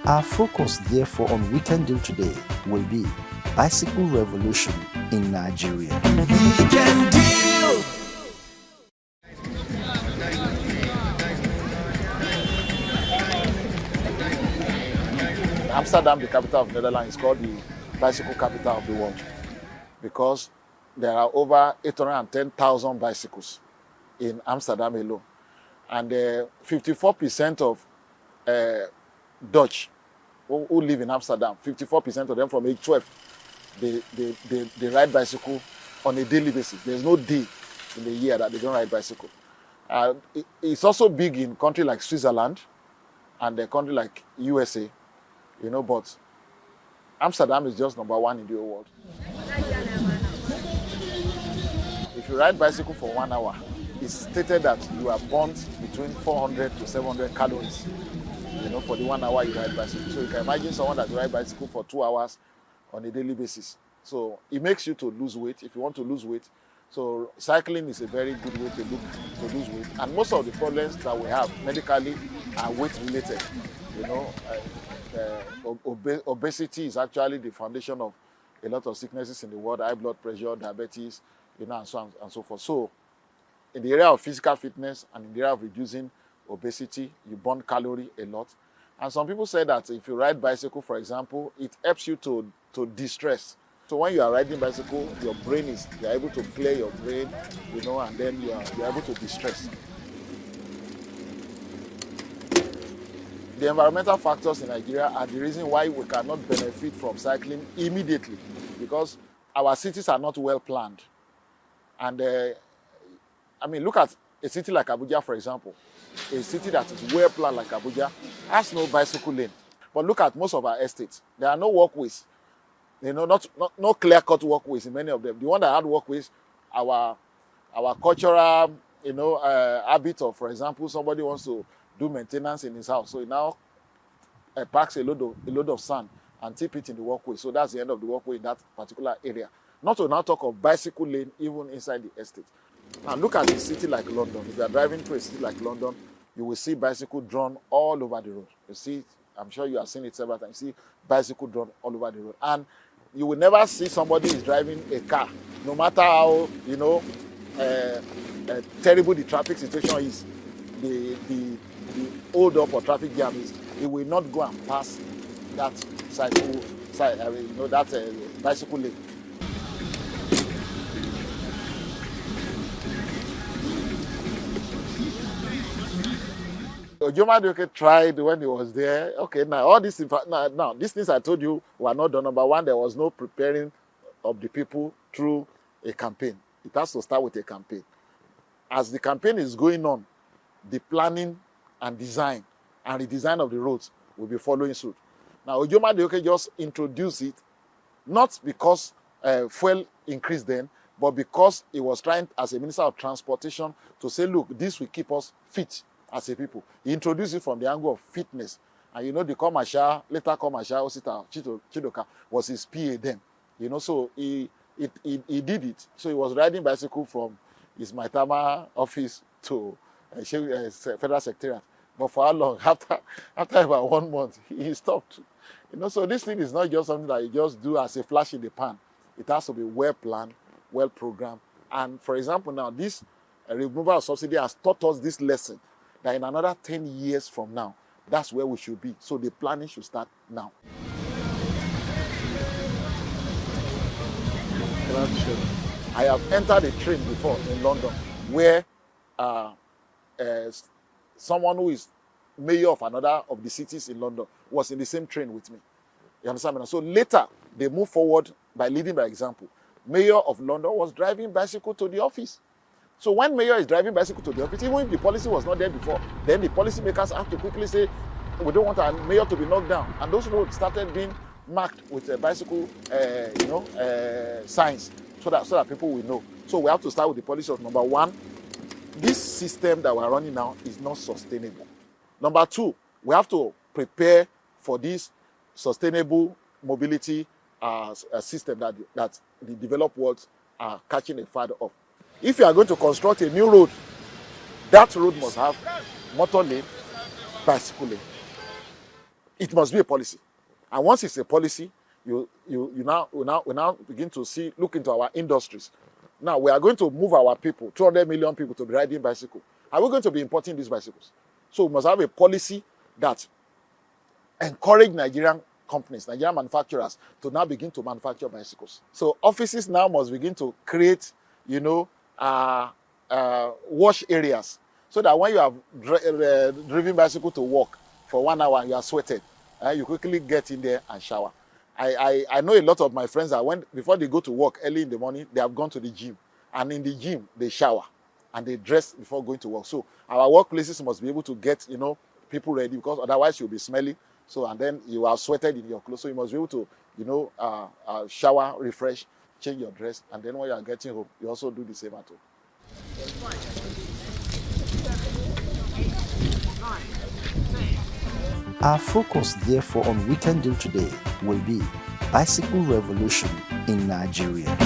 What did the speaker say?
Our focus, therefore, on Weekend Deal today will be bicycle revolution in Nigeria. Weekend Deal! Amsterdam, the capital of the Netherlands, is called the bicycle capital of the world because there are over 810,000 bicycles in Amsterdam alone. And 54% of Dutch who live in Amsterdam, 54% of them from age 12, they ride bicycle on a daily basis. There's no day in the year that they don't ride bicycle. It's also big in countries like Switzerland and a country like USA, but Amsterdam is just number one in the whole world. If you ride bicycle for 1 hour, it's stated that you are burnt between 400 to 700 calories, for the 1 hour you ride bicycle. So you can imagine someone that rides bicycle for 2 hours on a daily basis. So it makes you to lose weight if you want to lose weight. So cycling is a very good way to lose weight. And most of the problems that we have medically are weight related. Obesity is actually the foundation of a lot of sicknesses in the world, high blood pressure, diabetes, and so on and so forth. So in the area of physical fitness and in the area of reducing obesity, you burn calorie a lot. And some people say that if you ride bicycle, for example, it helps you to de-stress. So when you are riding bicycle, you're able to clear your brain, and then you're able to de-stress. The environmental factors in Nigeria are the reason why we cannot benefit from cycling immediately, because our cities are not well planned. And look at a city like Abuja, for example. A city that is well planned like Abuja has no bicycle lane. But look at most of our estates. There are no walkways. No clear-cut walkways in many of them. The one that had walkways, our cultural, habit of, for example, somebody wants to do maintenance in his house, so he now packs a load of sand and tip it in the walkway. So that's the end of the walkway in that particular area. Not to now talk of bicycle lane even inside the estate. Now look at a city like London. If you are driving to a city like London, you will see bicycle drawn all over the road. You see, I'm sure you have seen it several times. You see bicycle drawn all over the road. And you will never see somebody is driving a car, no matter how, terrible the traffic situation is, the hold up or traffic jam is, it will not go and pass that bicycle lane. Ojomadoke tried when he was there. Okay, now all this now these things I told you were not done. Number one, there was no preparing of the people through a campaign. It has to start with a campaign. As the campaign is going on, the planning and design and redesign of the roads will be following suit. Now, Ojomadoke just introduced it, not because fuel increased then, but because he was trying, as a Minister of Transportation, to say, look, this will keep us fit as a people. He introduced it from the angle of fitness. And later commercial, Osita Chidoka was his PA then. So he did it. So he was riding bicycle from his Maitama office to Federal Secretariat. But for how long? After about 1 month, he stopped. So this thing is not just something that you just do as a flash in the pan. It has to be well planned, well programmed. And for example, now this removal of subsidy has taught us this lesson, that in another 10 years from now, that's where we should be. So the planning should start now. I have entered a train before in London where someone who is mayor of another of the cities in London was in the same train with me. You understand me? So later, they moved forward by leading by example. Mayor of London was driving bicycle to the office. So when mayor is driving bicycle to the office, even if the policy was not there before, then the policymakers have to quickly say, we don't want our mayor to be knocked down. And those roads started being marked with bicycle signs so that people will know. So we have to start with the policy of number one, this system that we're running now is not sustainable. Number two, we have to prepare for this sustainable mobility system that the developed world are catching a fad of. If you are going to construct a new road, that road must have motor lane, bicycle lane. It must be a policy. And once it's a policy, we now begin to look into our industries. Now we are going to move our people, 200 million people, to be riding bicycle. Are we going to be importing these bicycles? So we must have a policy that encourage Nigerian companies, Nigerian manufacturers, to now begin to manufacture bicycles. So offices now must begin to create, wash areas, so that when you have driven bicycle to work for 1 hour and you are sweated, you quickly get in there and shower. I know a lot of my friends that before they go to work early in the morning, they have gone to the gym, and in the gym they shower and they dress before going to work. So our workplaces must be able to get people ready, because otherwise you'll be smelly. So, and then you are sweated in your clothes. So you must be able to shower, refresh, change your dress, and then when you are getting home, you also do the same at home. Our focus, therefore, on Weekend Deal today will be bicycle revolution in Nigeria.